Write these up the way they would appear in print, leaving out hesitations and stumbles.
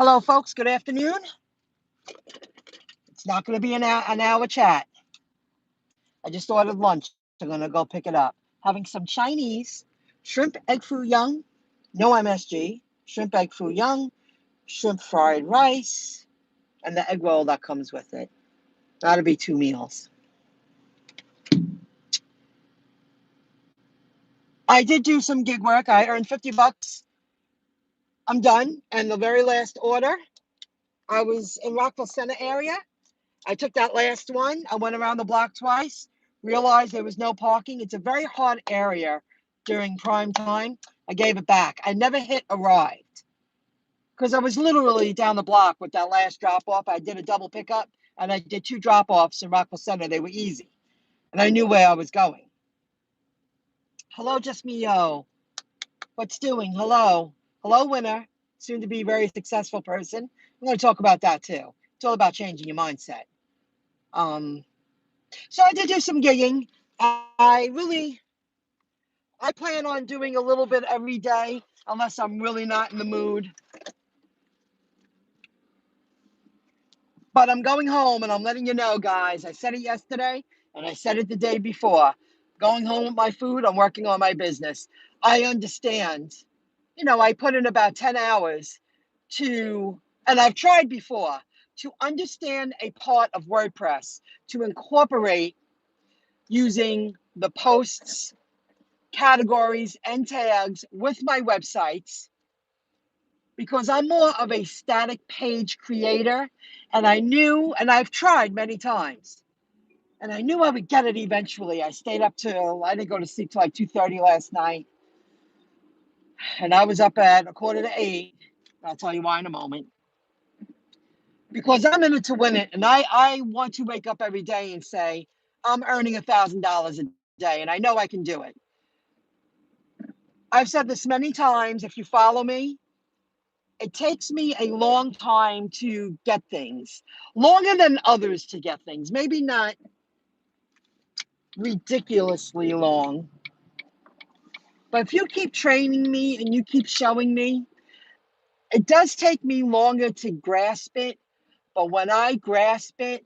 Hello, folks. Good afternoon. It's not going to be an hour chat. I just ordered lunch. I'm going to go pick it up. Having some Chinese shrimp egg foo young, no MSG, shrimp egg foo young, shrimp fried rice, and the egg roll that comes with it. That'll be 2 meals. I did do some gig work. I earned $50. I'm done. And the very last order, I was in Rockville Center area. I took that last one. I went around the block twice, realized there was no parking. It's a very hot area during prime time. I gave it back. I never hit arrived because I was literally down the block with that last drop off. I did a double pickup and I did 2 drop offs in Rockville Center. They were easy and I knew where I was going. Hello, just me, yo. What's doing? Hello. Hello, winner. Soon to be very successful person. I'm going to talk about that too. It's all about changing your mindset. So I did do some gigging. I plan on doing a little bit every day unless I'm really not in the mood. But I'm going home and I'm letting you know, guys. I said it yesterday and I said it the day before. Going home with my food, I'm working on my business. I understand. I put in about 10 hours and I've tried before, to understand a part of WordPress, to incorporate using the posts, categories, and tags with my websites, because I'm more of a static page creator, and I've tried many times, and I knew I would get it eventually. I stayed up till, I didn't go to sleep till like 2:30 last night, and I was up at 7:45. I'll tell you why in a moment. Because I'm in it to win it, and I want to wake up every day and say, I'm earning $1,000 a day, and I know I can do it. I've said this many times. If you follow me, it takes me a long time to get things, longer than others to get things, maybe not ridiculously long. But if you keep training me and you keep showing me, it does take me longer to grasp it. But when I grasp it,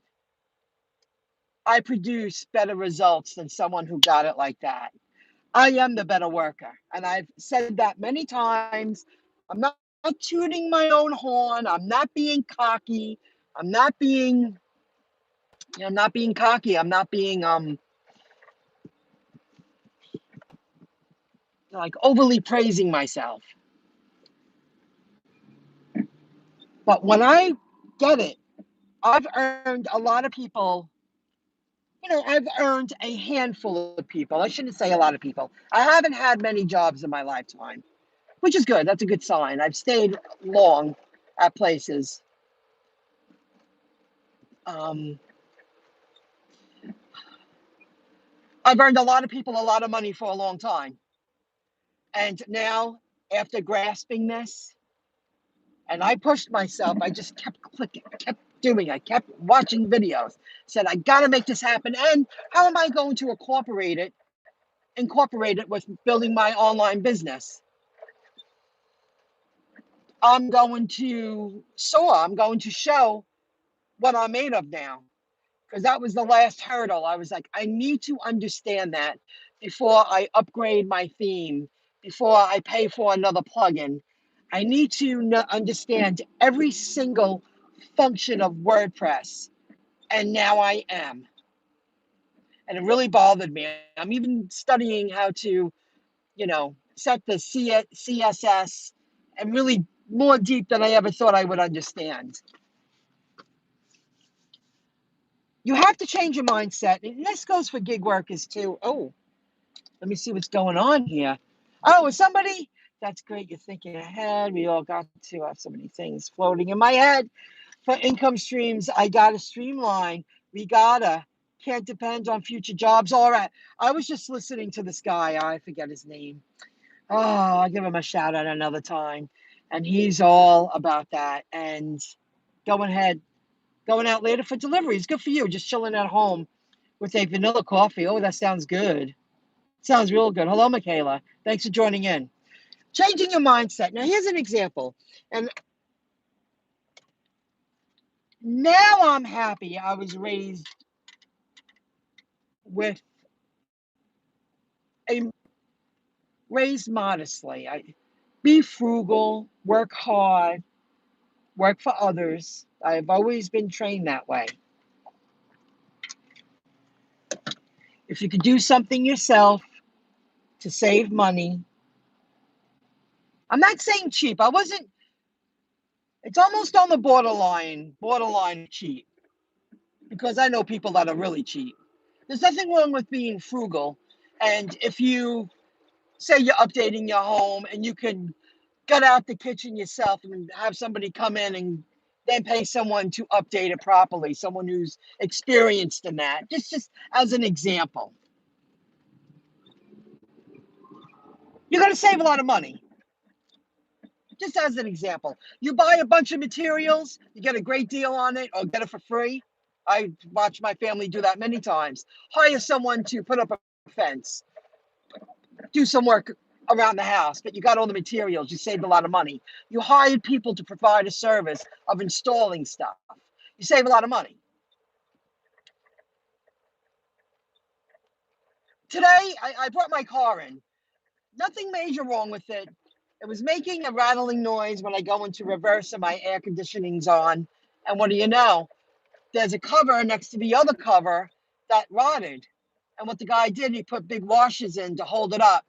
I produce better results than someone who got it like that. I am the better worker. And I've said that many times. I'm not tooting my own horn. I'm not being cocky. I'm not being cocky. I'm not being like overly praising myself. But when I get it, I've earned a lot of people. I've earned a handful of people. I shouldn't say a lot of people. I haven't had many jobs in my lifetime, which is good. That's a good sign. I've stayed long at places. I've earned a lot of people a lot of money for a long time. And now, after grasping this, and I pushed myself, I just kept clicking, kept doing, I kept watching videos, said, I got to make this happen. And how am I going to incorporate it with building my online business? I'm going to soar. I'm going to show what I'm made of now, because that was the last hurdle. I was like, I need to understand that before I upgrade my theme, before I pay for another plugin. I need to understand every single function of WordPress. And now I am. And it really bothered me. I'm even studying how to, set the CSS, and really more deep than I ever thought I would understand. You have to change your mindset. And this goes for gig workers too. Oh, let me see what's going on here. Oh, is somebody? That's great. You're thinking ahead. We all got to have so many things floating in my head. For income streams, I got to streamline. Can't depend on future jobs. All right. I was just listening to this guy. I forget his name. Oh, I'll give him a shout out another time. And he's all about that. And going out later for deliveries. Good for you. Just chilling at home with a vanilla coffee. Oh, that sounds good. Sounds real good. Hello, Michaela. Thanks for joining in. Changing your mindset. Now, here's an example. And Now I'm happy I was raised with raised modestly. Be frugal, work hard, work for others. I've always been trained that way. If you could do something yourself to save money, I'm not saying cheap. It's almost on the borderline cheap, because I know people that are really cheap. There's nothing wrong with being frugal. And if you say you're updating your home and you can get out the kitchen yourself and have somebody come in and then pay someone to update it properly, someone who's experienced in that, just as an example, you're going to save a lot of money. Just as an example, you buy a bunch of materials, you get a great deal on it, or get it for free. I watched my family do that many times. Hire someone to put up a fence, do some work around the house, but you got all the materials, you saved a lot of money. You hired people to provide a service of installing stuff. You save a lot of money. Today, I brought my car in. Nothing major wrong with it. It was making a rattling noise when I go into reverse and my air conditioning's on. And what do you know? There's a cover next to the other cover that rotted. And what the guy did, he put big washers in to hold it up,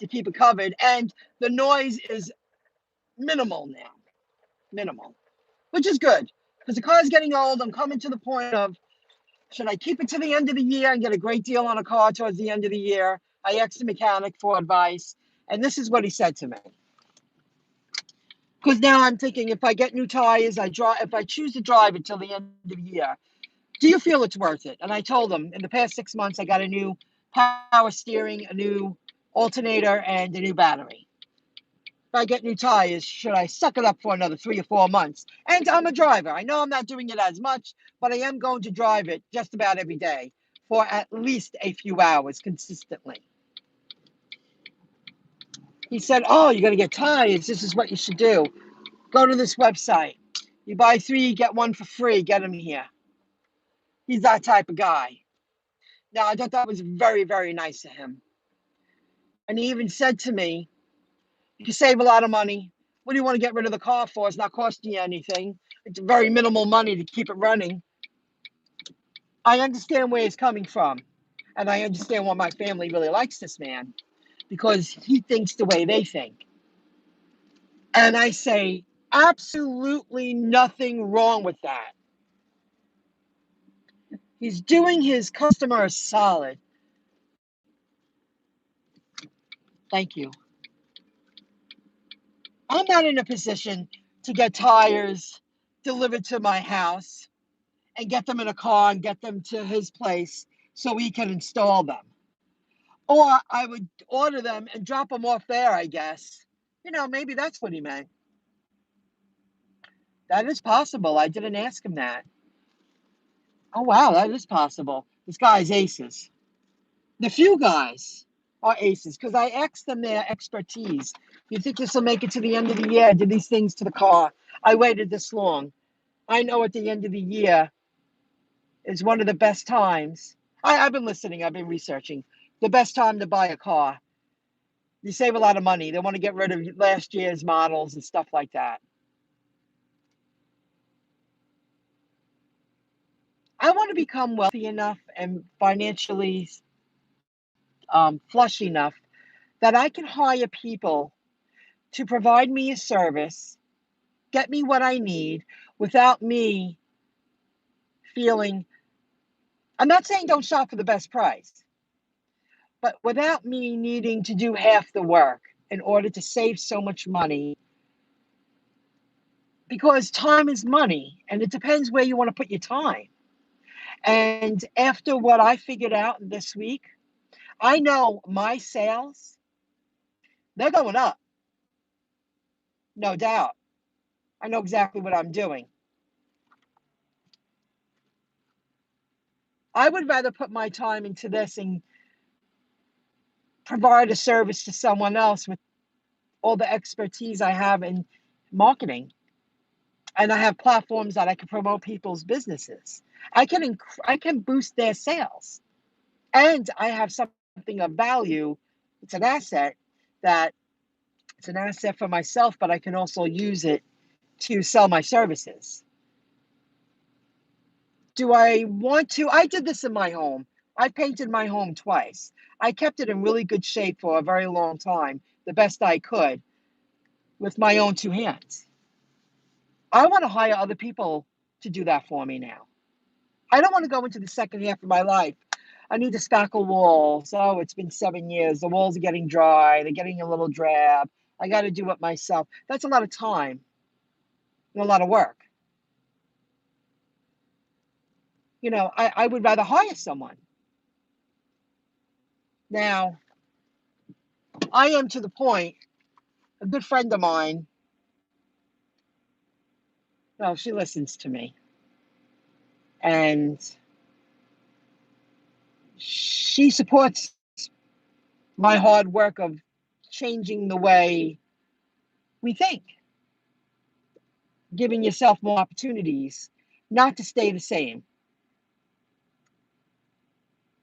to keep it covered. And the noise is minimal now, minimal, which is good, because the car's getting old. I'm coming to the point of, should I keep it to the end of the year and get a great deal on a car towards the end of the year? I asked the mechanic for advice, and this is what he said to me. Because now I'm thinking, if I get new tires, if I choose to drive it till the end of the year, do you feel it's worth it? And I told him, in the past 6 months, I got a new power steering, a new alternator, and a new battery. If I get new tires, should I suck it up for another 3 or 4 months? And I'm a driver. I know I'm not doing it as much, but I am going to drive it just about every day for at least a few hours consistently. He said, oh, you're going to get tires. This is what you should do. Go to this website. You buy 3, you get 1 for free. Get them here. He's that type of guy. Now, I thought that was very, very nice of him. And he even said to me, you can save a lot of money. What do you want to get rid of the car for? It's not costing you anything. It's very minimal money to keep it running. I understand where he's coming from. And I understand why my family really likes this man, because he thinks the way they think. And I say, absolutely nothing wrong with that. He's doing his customer a solid. Thank you. I'm not in a position to get tires delivered to my house and get them in a car and get them to his place so he can install them. Or I would order them and drop them off there, I guess. Maybe that's what he meant. That is possible. I didn't ask him that. Oh, wow, that is possible. This guy's aces. The few guys are aces, because I asked them their expertise. You think this will make it to the end of the year? I did these things to the car. I waited this long. I know at the end of the year is one of the best times. I've been listening. I've been researching. The best time to buy a car. You save a lot of money. They want to get rid of last year's models and stuff like that. I want to become wealthy enough and financially flush enough that I can hire people to provide me a service, get me what I need without me feeling, I'm not saying don't shop for the best price, but without me needing to do half the work in order to save so much money, because time is money and it depends where you want to put your time. And after what I figured out this week, I know my sales, they're going up, no doubt. I know exactly what I'm doing. I would rather put my time into this and provide a service to someone else with all the expertise I have in marketing and I have platforms that I can promote people's businesses. I can boost their sales, and I have something of value. It's an asset that it's an asset for myself, but I can also use it to sell my services. Do I want to? I did this in my home. I painted my home twice. I kept it in really good shape for a very long time, the best I could, with my own two hands. I want to hire other people to do that for me now. I don't want to go into the second half of my life. I need to spackle walls. Oh, it's been 7 years. The walls are getting dry. They're getting a little drab. I got to do it myself. That's a lot of time and a lot of work. I would rather hire someone. Now, I am to the point, a good friend of mine, well, she listens to me. And she supports my hard work of changing the way we think, giving yourself more opportunities, not to stay the same.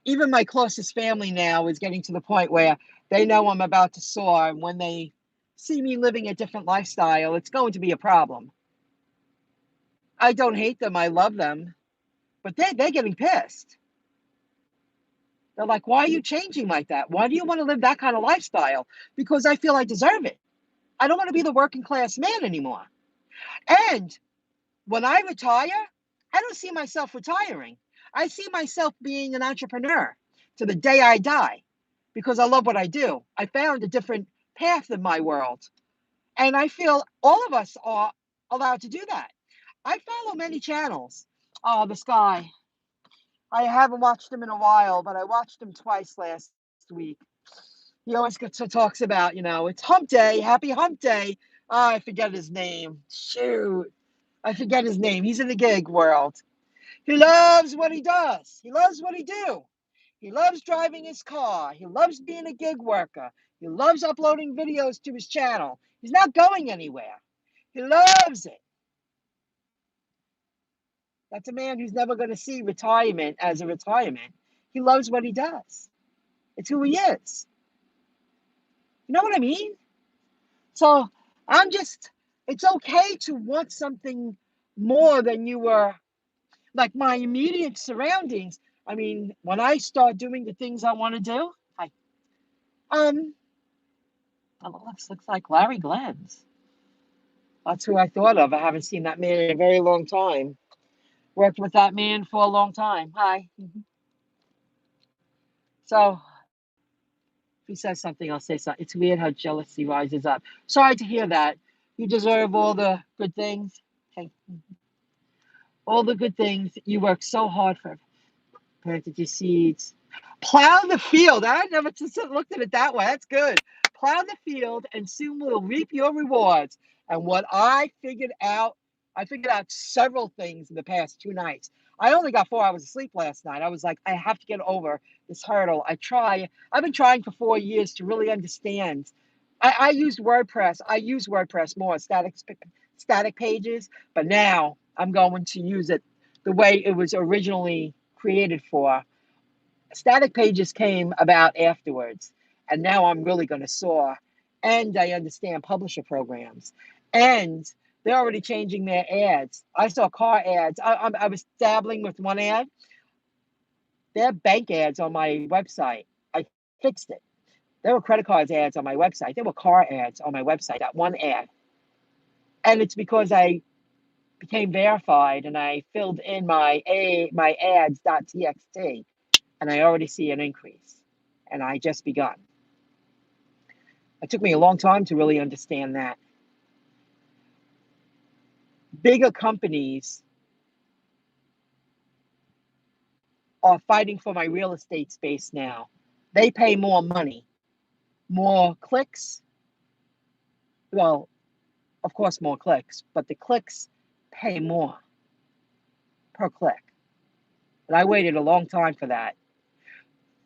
Even my closest family now is getting to the point where they know I'm about to soar. And when they see me living a different lifestyle, it's going to be a problem. I don't hate them. I love them. But they're getting pissed. They're like, why are you changing like that? Why do you want to live that kind of lifestyle? Because I feel I deserve it. I don't want to be the working class man anymore. And when I retire, I don't see myself retiring. I see myself being an entrepreneur to the day I die because I love what I do. I found a different path in my world. And I feel all of us are allowed to do that. I follow many channels. Oh, this guy. I haven't watched him in a while, but I watched him twice last week. He always talks about, it's hump day, happy hump day. Oh, I forget his name. Shoot. I forget his name. He's in the gig world. He loves what he does. He loves what he do. He loves driving his car. He loves being a gig worker. He loves uploading videos to his channel. He's not going anywhere. He loves it. That's a man who's never going to see retirement as a retirement. He loves what he does. It's who he is. You know what I mean? So it's okay to want something more than you were, like my immediate surroundings. I mean, when I start doing the things I want to do, oh, this looks like Larry Glenn's. That's who I thought of. I haven't seen that man in a very long time. Worked with that man for a long time. Hi. So if he says something, I'll say something. It's weird how jealousy rises up. Sorry to hear that. You deserve all the good things. Okay. All the good things. You work so hard for. Planted your seeds. Plow the field. I never just looked at it that way. That's good. Plow the field and soon will reap your rewards. And what I figured out several things in the past 2 nights. I only got 4 hours of sleep last night. I was like, I have to get over this hurdle. I've been trying for 4 years to really understand. I used WordPress. I use WordPress more, static pages, but now I'm going to use it the way it was originally created for. Static pages came about afterwards, and now I'm really going to soar. And I understand publisher programs, and they're already changing their ads. I saw car ads. I was dabbling with one ad. They have bank ads on my website. I fixed it. There were credit cards ads on my website. There were car ads on my website. That one ad, and it's because I became verified and I filled in my ads.txt, and I already see an increase. And I just begun. It took me a long time to really understand that. Bigger companies are fighting for my real estate space now. They pay more money, more clicks. Well, of course, more clicks, but the clicks pay more per click. And I waited a long time for that.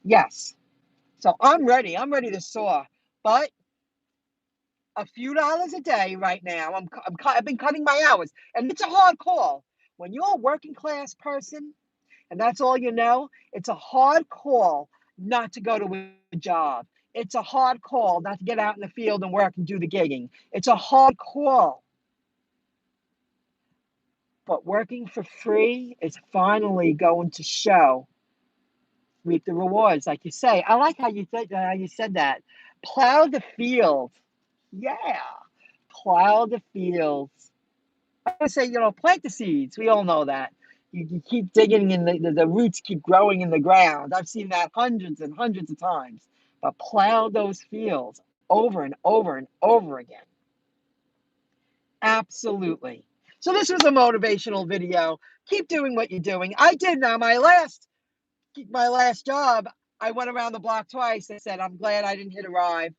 Yes. So I'm ready. I'm ready to soar. But a few dollars a day right now. I've been cutting my hours, and it's a hard call. When you're a working class person, and that's all you know, it's a hard call not to go to a job. It's a hard call not to get out in the field and work and do the gigging. It's a hard call. But working for free is finally going to show, reap the rewards, like you say. I like how you said that. Plow the field. Yeah. Plow the fields. I would say, plant the seeds. We all know that. You keep digging and the roots keep growing in the ground. I've seen that hundreds and hundreds of times. But plow those fields over and over and over again. Absolutely. So this was a motivational video. Keep doing what you're doing. I did now. My last job, I went around the block twice. I said, I'm glad I didn't hit arrive.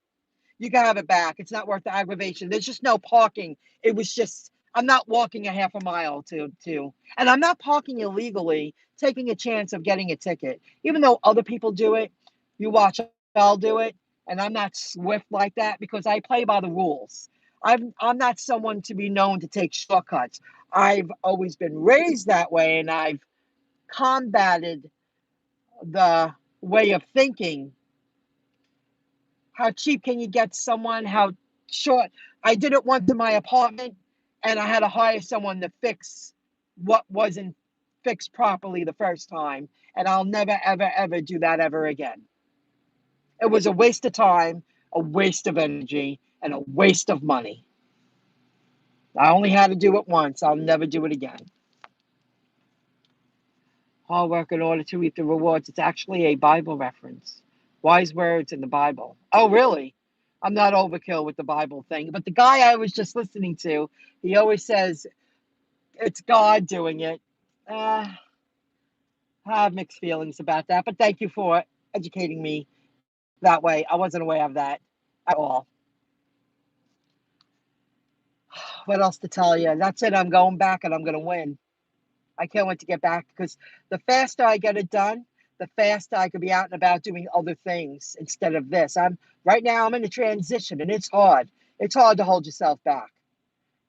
You can have it back. It's not worth the aggravation. There's just no parking. It was just, I'm not walking a half a mile and I'm not parking illegally, taking a chance of getting a ticket. Even though other people do it, you watch, I'll do it. And I'm not swift like that because I play by the rules. I'm not someone to be known to take shortcuts. I've always been raised that way, and I've combated the way of thinking. How cheap can you get someone? How short? I did it once in my apartment, and I had to hire someone to fix what wasn't fixed properly the first time. And I'll never, ever, ever do that ever again. It was a waste of time, a waste of energy, and a waste of money. I only had to do it once. I'll never do it again. Hard work in order to reap the rewards. It's actually a Bible reference. Wise words in the Bible. Oh, really? I'm not overkill with the Bible thing. But the guy I was just listening to, he always says it's God doing it. I have mixed feelings about that. But thank you for educating me that way. I wasn't aware of that at all. What else to tell you? That's it. I'm going back and I'm going to win. I can't wait to get back because the faster I get it done, the faster I could be out and about doing other things instead of this. Right now I'm in a transition and it's hard. It's hard to hold yourself back.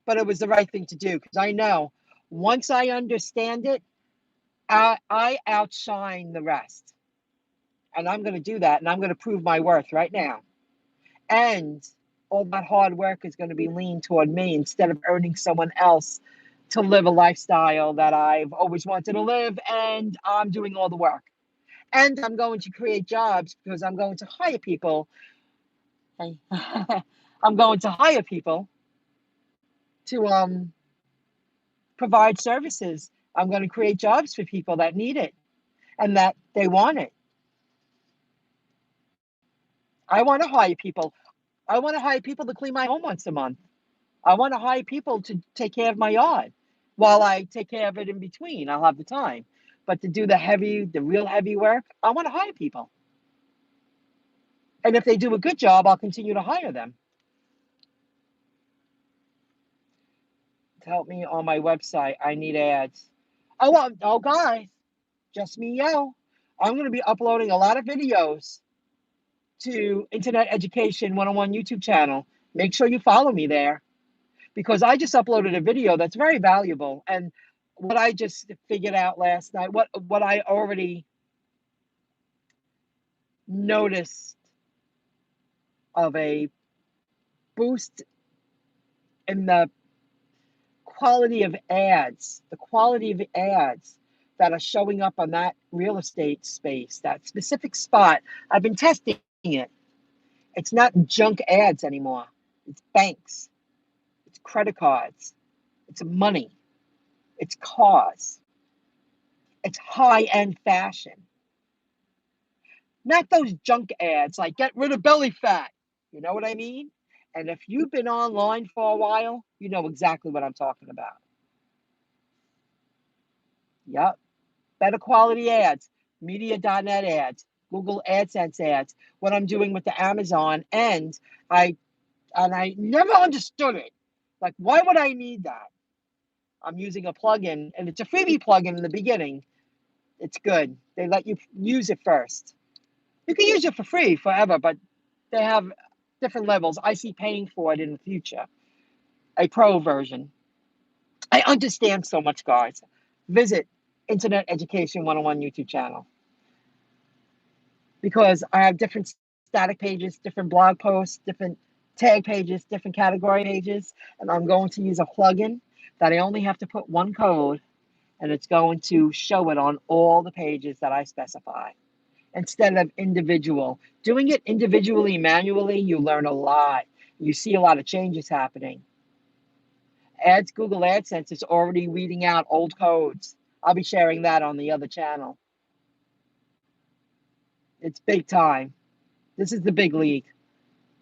But it was the right thing to do because I know once I understand it, I outshine the rest. And I'm going to do that and I'm going to prove my worth right now. And all that hard work is going to be leaned toward me instead of earning someone else to live a lifestyle that I've always wanted to live, and I'm doing all the work. And I'm going to create jobs because I'm going to hire people. I'm going to hire people to provide services. I'm going to create jobs for people that need it and that they want it. I want to hire people. I want to hire people to clean my home once a month. I want to hire people to take care of my yard while I take care of it in between. I'll have the time. But to do the real heavy work, I want to hire people. And if they do a good job, I'll continue to hire them. To help me on my website, I need ads. Oh, guys, just me, yo. I'm going to be uploading a lot of videos to Internet Education 101 YouTube channel. Make sure you follow me there because I just uploaded a video that's very valuable. And what I just figured out last night, what I already noticed of a boost in the quality of ads, that are showing up on that real estate space, that specific spot. I've been testing it. It's not junk ads anymore. It's banks, it's credit cards, it's money, it's cars, it's high-end fashion. Not those junk ads like get rid of belly fat. You know what I mean? And if you've been online for a while, you know exactly what I'm talking about. Yep. Better quality ads, media.net ads, Google AdSense ads, what I'm doing with the Amazon. And I never understood it. Like, why would I need that? I'm using a plugin, and it's a freebie plugin in the beginning. It's good. They let you use it first. You can use it for free forever, but they have different levels. I see paying for it in the future, a pro version. I understand so much, guys. Visit Internet Education 101 YouTube channel because I have different static pages, different blog posts, different tag pages, different category pages, and I'm going to use a plugin that I only have to put one code, and it's going to show it on all the pages that I specify instead of individual. Doing it individually, manually, you learn a lot. You see a lot of changes happening. Google AdSense is already weeding out old codes. I'll be sharing that on the other channel. It's big time. This is the big league.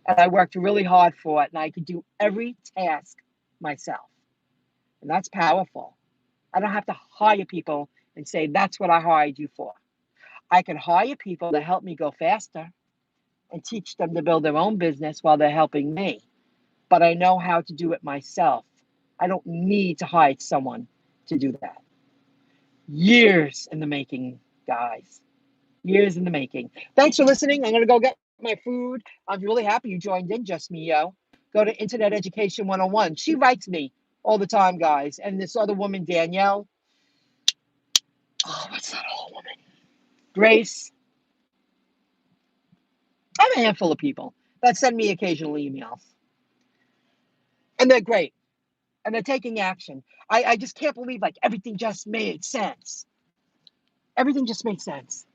And I worked really hard for it, and I could do every task myself. And that's powerful. I don't have to hire people and say, that's what I hired you for. I can hire people to help me go faster and teach them to build their own business while they're helping me. But I know how to do it myself. I don't need to hire someone to do that. Years in the making, guys. Years in the making. Thanks for listening. I'm going to go get my food. I'm really happy you joined in, Just Me, yo. Go to Internet Education 101. She writes me all the time, guys. And this other woman, Danielle. Oh, what's that old woman? Grace. I have a handful of people that send me occasional emails. And they're great. And they're taking action. I just can't believe, like, everything just made sense. Everything just made sense.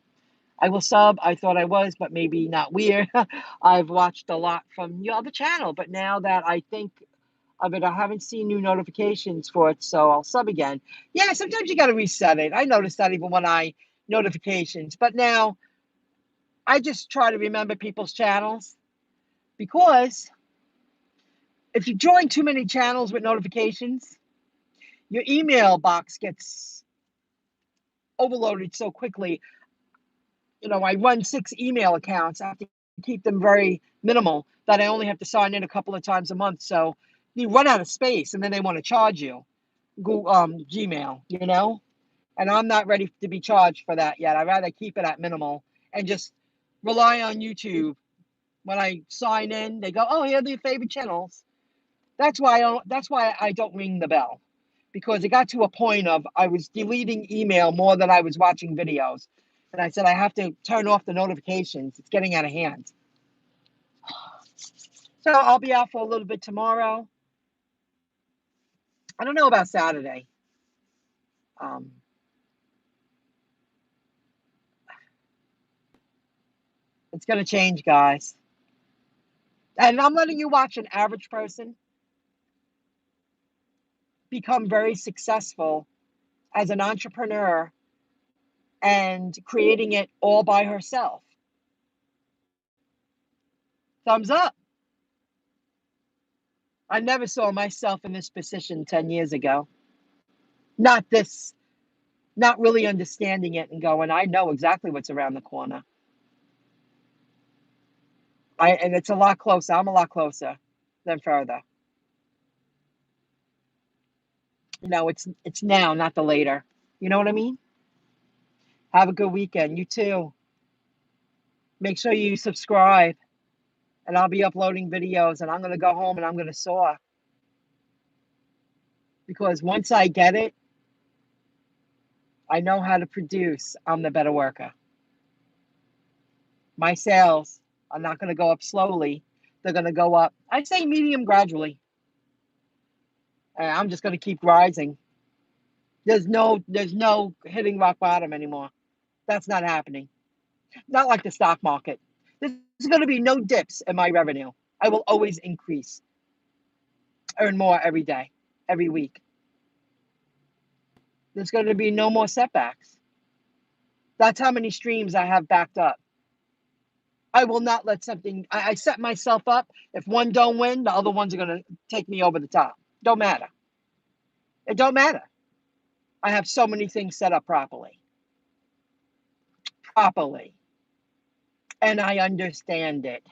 I will sub. I thought I was, but maybe not weird. I've watched a lot from your other channel, but now that I think of it, I haven't seen new notifications for it, so I'll sub again. Yeah, sometimes you got to reset it. I noticed that even when I notifications, but now I just try to remember people's channels because if you join too many channels with notifications, your email box gets overloaded so quickly. You know, I run 6 email accounts. I have to keep them very minimal that I only have to sign in a couple of times a month. So you run out of space and then they want to charge you. Gmail, you know? And I'm not ready to be charged for that yet. I'd rather keep it at minimal and just rely on YouTube. When I sign in, they go, "Oh, here are your favorite channels." That's why I don't ring the bell. Because it got to a point of I was deleting email more than I was watching videos. And I said, I have to turn off the notifications. It's getting out of hand. So I'll be out for a little bit tomorrow. I don't know about Saturday. It's going to change, guys. And I'm letting you watch an average person become very successful as an entrepreneur and creating it all by herself. Thumbs up. I never saw myself in this position 10 years ago. Not really understanding it and going, I know exactly what's around the corner. And it's a lot closer. I'm a lot closer than further. You know, it's now, not the later. You know what I mean? Have a good weekend. You too. Make sure you subscribe. And I'll be uploading videos. And I'm going to go home and I'm going to saw. Because once I get it, I know how to produce. I'm the better worker. My sales are not going to go up slowly. They're going to go up, I'd say medium gradually. And I'm just going to keep rising. There's no hitting rock bottom anymore. That's not happening. Not like the stock market. There's going to be no dips in my revenue. I will always increase. Earn more every day, every week. There's going to be no more setbacks. That's how many streams I have backed up. I will not let something, I set myself up. If one don't win, the other ones are going to take me over the top. Don't matter. It don't matter. I have so many things set up properly. And I understand it.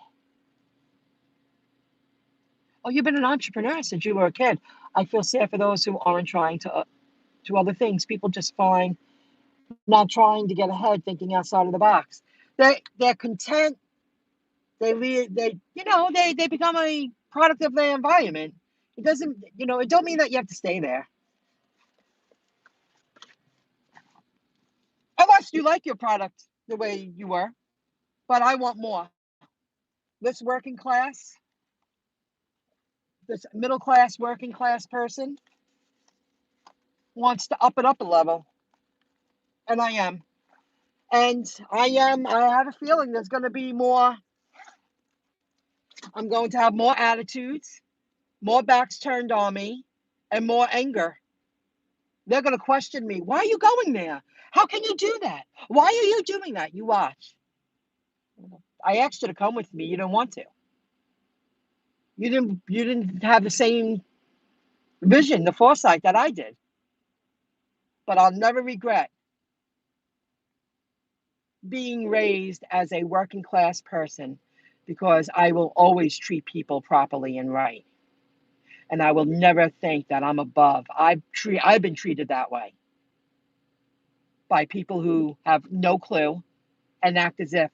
Oh, you've been an entrepreneur since you were a kid. I feel sad for those who aren't trying to do other things. People just find not trying to get ahead, thinking outside of the box. They're content They become a product of their environment. It doesn't, it don't mean that you have to stay there. Unless you like your product the way you were. But I want more. This working class, this middle class, working class person wants to up it up a level. And I am. And I have a feeling there's going to be more. I'm going to have more attitudes, more backs turned on me, and more anger. They're going to question me. Why are you going there? How can you do that? Why are you doing that? You watch. I asked you to come with me. You didn't want to. You didn't have the same vision, the foresight that I did. But I'll never regret being raised as a working class person, because I will always treat people properly and right. And I will never think that I'm above. I've been treated that way by people who have no clue and act as if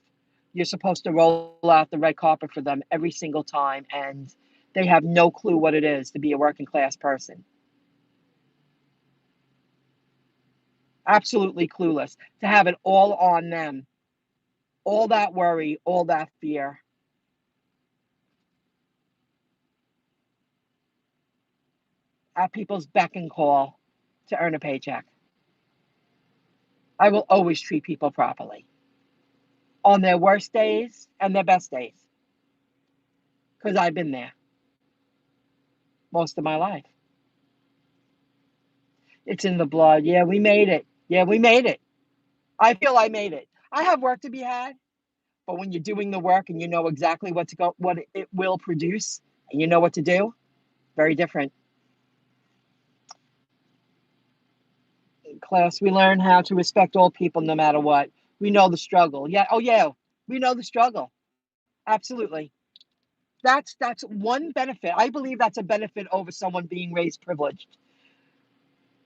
you're supposed to roll out the red carpet for them every single time, and they have no clue what it is to be a working class person. Absolutely clueless, to have it all on them, all that worry, all that fear. At people's beck and call to earn a paycheck. I will always treat people properly on their worst days and their best days, because I've been there most of my life. It's in the blood. Yeah, we made it. Yeah, we made it. I feel I made it. I have work to be had, but when you're doing the work and you know exactly what it will produce, and you know what to do, very different. In class, we learn how to respect all people no matter what. We know the struggle. Yeah. Oh, yeah. We know the struggle. Absolutely. That's one benefit. I believe that's a benefit over someone being raised privileged,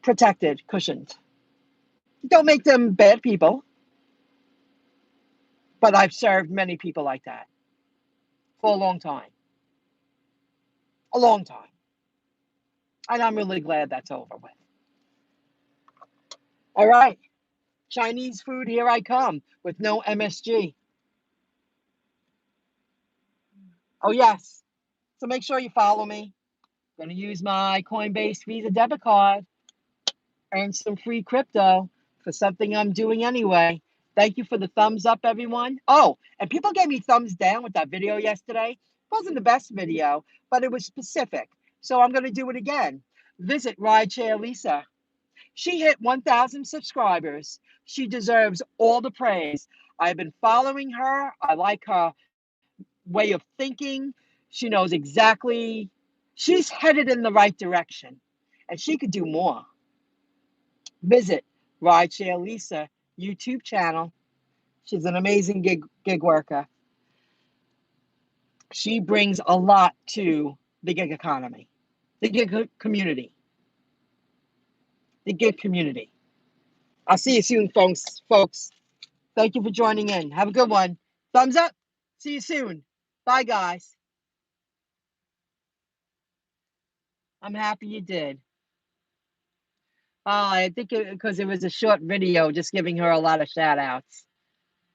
protected, cushioned. Don't make them bad people, but I've served many people like that for a long time. A long time. And I'm really glad that's over with. All right. Chinese food, here I come with no MSG. Oh, yes. So make sure you follow me. I'm going to use my Coinbase Visa debit card, earn some free crypto for something I'm doing anyway. Thank you for the thumbs up, everyone. Oh, and people gave me thumbs down with that video yesterday. It wasn't the best video, but it was specific. So I'm going to do it again. Visit Rideshare Lisa. She hit 1,000 subscribers. She deserves all the praise. I've been following her. I like her way of thinking. She knows exactly. She's headed in the right direction, and she could do more. Visit Rideshare Lisa YouTube channel. She's an amazing gig worker. She brings a lot to the gig economy, the gig community, the gig community. I'll see you soon, folks. Thank you for joining in. Have a good one. Thumbs up. See you soon. Bye, guys. I'm happy you did. Oh, I think because it was a short video, just giving her a lot of shout outs.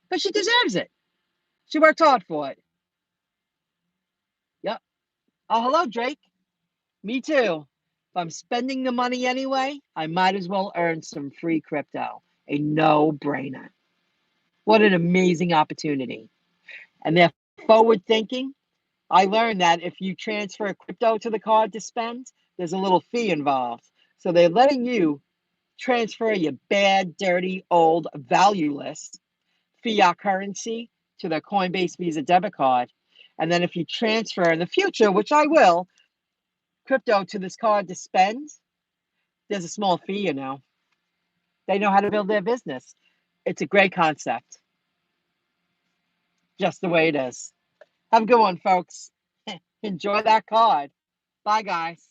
But she deserves it. She worked hard for it. Yep. Oh, hello, Drake. Me too. If I'm spending the money anyway, I might as well earn some free crypto. A no-brainer. What an amazing opportunity. And they're forward thinking. I learned that if you transfer crypto to the card to spend, there's a little fee involved. So they're letting you transfer your bad, dirty, old, valueless fiat currency to their Coinbase Visa debit card. And then if you transfer in the future, which I will, crypto to this card to spend, there's a small fee, They know how to build their business. It's a great concept, just the way it is. Have a good one, folks. Enjoy that card. Bye, guys.